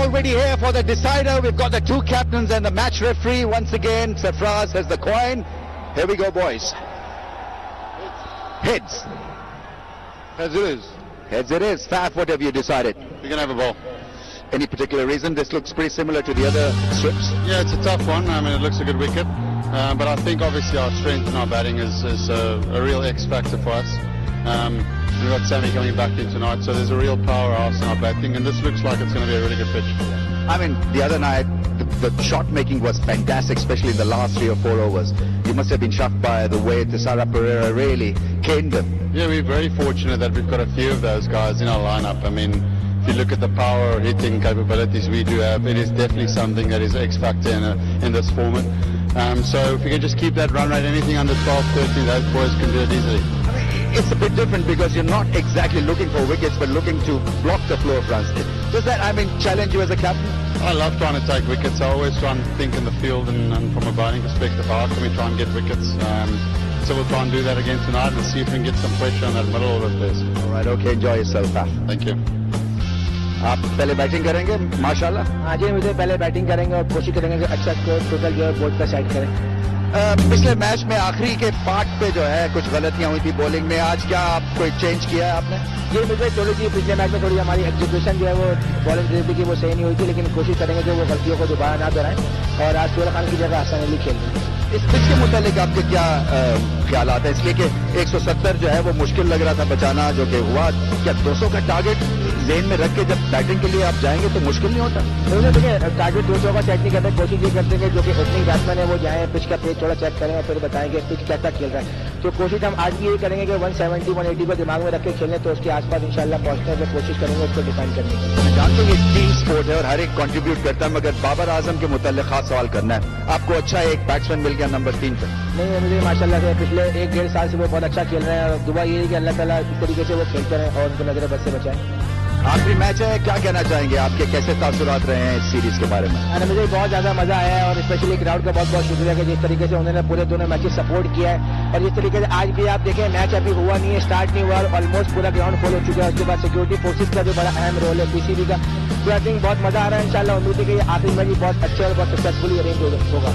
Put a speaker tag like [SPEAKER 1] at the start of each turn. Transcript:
[SPEAKER 1] already here for the decider. We've got the two captains and the match referee once again. Sarfraz has the coin. Here we go, boys. Heads.
[SPEAKER 2] Heads it is.
[SPEAKER 1] Heads it is. Faf, what have you decided?
[SPEAKER 2] We're going to have a ball.
[SPEAKER 1] Any particular reason? This looks pretty similar to the other strips.
[SPEAKER 2] Yeah, it's a tough one. I mean, it looks a good wicket. But I think obviously our strength in our batting is a real X factor for us. We've got Sammy coming back in tonight, so there's a real powerhouse in our batting, and this looks like it's going to be a really good pitch.
[SPEAKER 1] I mean, the other night, the shot making was fantastic, especially in the last 3 or 4 overs. You must have been shocked by the way Thisara Perera really caned them.
[SPEAKER 2] Yeah, we're very fortunate that we've got a few of those guys in our lineup. I mean, if you look at the power hitting capabilities we do have, it is definitely something that is X factor in this format. So if we can just keep that run rate, anything under 12, 13, those boys can do it easily.
[SPEAKER 1] It's a bit different because you're not exactly looking for wickets but looking to block the flow of runs. Does that, challenge you as a captain?
[SPEAKER 2] I love trying to take wickets. I always try and think in the field and from a batting perspective, how can we try and get wickets? So we'll try and do that again tonight and see if we can get some pressure on that middle order place.
[SPEAKER 1] All right, okay, enjoy yourself, Faf.
[SPEAKER 2] Thank you.
[SPEAKER 1] آپ پہلے batting کریں گے ماشاءاللہ؟
[SPEAKER 3] ہاں جی مجھے پہلے batting کریں گے اور کوشش کریں گے کہ اچھا اسکور ٹوٹل جو ہے بورڈ پہ سیٹ کریں.
[SPEAKER 1] پچھلے میچ میں آخری کے پارٹ پہ جو ہے کچھ غلطیاں ہوئی تھی بولنگ میں, آج کیا آپ کوئی چینج کیا ہے آپ نے؟
[SPEAKER 3] جی مجھے چلو جی پچھلے میچ میں تھوڑی ہماری ایگزیکیوشن جو ہے وہ بالنگ ڈلیوری کی وہ صحیح نہیں ہوئی تھی, لیکن کوشش کریں گے کہ وہ غلطیوں کو دوبارہ نہ دہرائیں اور آج سہیل خان کی جگہ حسن علی کھیل رہے ہیں.
[SPEAKER 1] اس پچ کے متعلق آپ کے کیا خیالات ہیں؟ اس لیے کہ 170 جو ہے وہ مشکل لگ رہا تھا بچانا, جو کہ ہوا. کیا 200 کا ٹارگیٹ ذہن میں رکھ کے جب بیٹنگ کے لیے آپ جائیں گے تو مشکل نہیں ہوتا؟
[SPEAKER 3] دیکھیں ٹارگیٹ 200 کا سیٹ نہیں کرتے, کوشش یہ کرتے ہیں جو کہ اوپننگ بیٹسمین ہے وہ جائیں پچ کا پیج تھوڑا چیک کریں اور پھر بتائیں کہ پچ کیسا کھیل رہا ہے. تو کوشش ہم آج بھی یہی کریں گے کہ 170 180 کو دماغ میں رکھ کے کھیلیں تو اس کے آس پاس انشاءاللہ پہنچنے کی کوشش کریں گے اس کو ڈیفائن کرنے کی.
[SPEAKER 1] جانتے ہیں یہ ٹیم سپورٹ ہے اور ہر ایک کنٹریبیوٹ کرتا ہے, مگر بابر اعظم کے متعلق خاص سوال کرنا ہے. آپ کو اچھا ایک بیٹسمین مل گیا نمبر 3 پہ.
[SPEAKER 3] نہیں مجھے ماشاءاللہ سے پچھلے 1-1.5 سال سے وہ بہت اچھا کھیل رہے ہیں اور دعا یہ ہے کہ اللہ تعالیٰ اس طریقے سے وہ کھیلتے رہیں اور ان کو نظر بد سے بچائیں.
[SPEAKER 1] آخری میچ ہے, کیا کہنا چاہیں گے؟ آپ کے کیسے تاثرات رہے ہیں اس سیریز کے بارے میں؟
[SPEAKER 3] مجھے بہت زیادہ مزہ آیا ہے اور اسپیشلی کراؤڈ کا بہت بہت شکریہ کہ جس طریقے سے انہوں نے پورے دونوں میچز سپورٹ کیا ہے اور جس طریقے سے آج بھی آپ دیکھیں میچ ابھی ہوا نہیں ہے, اسٹارٹ نہیں ہوا اور آلموسٹ پورا گراؤنڈ فل ہو چکا ہے. اس کے بعد سیکورٹی فورسز کا جو بڑا اہم رول ہے پی سی بی کا, تو آئی تھنک بہت مزہ آ رہا ہے. انشاءاللہ امید ہے کہ یہ آخری میچ بہت اچھے اور بہت سکسیسفلی ارینج ہوگا.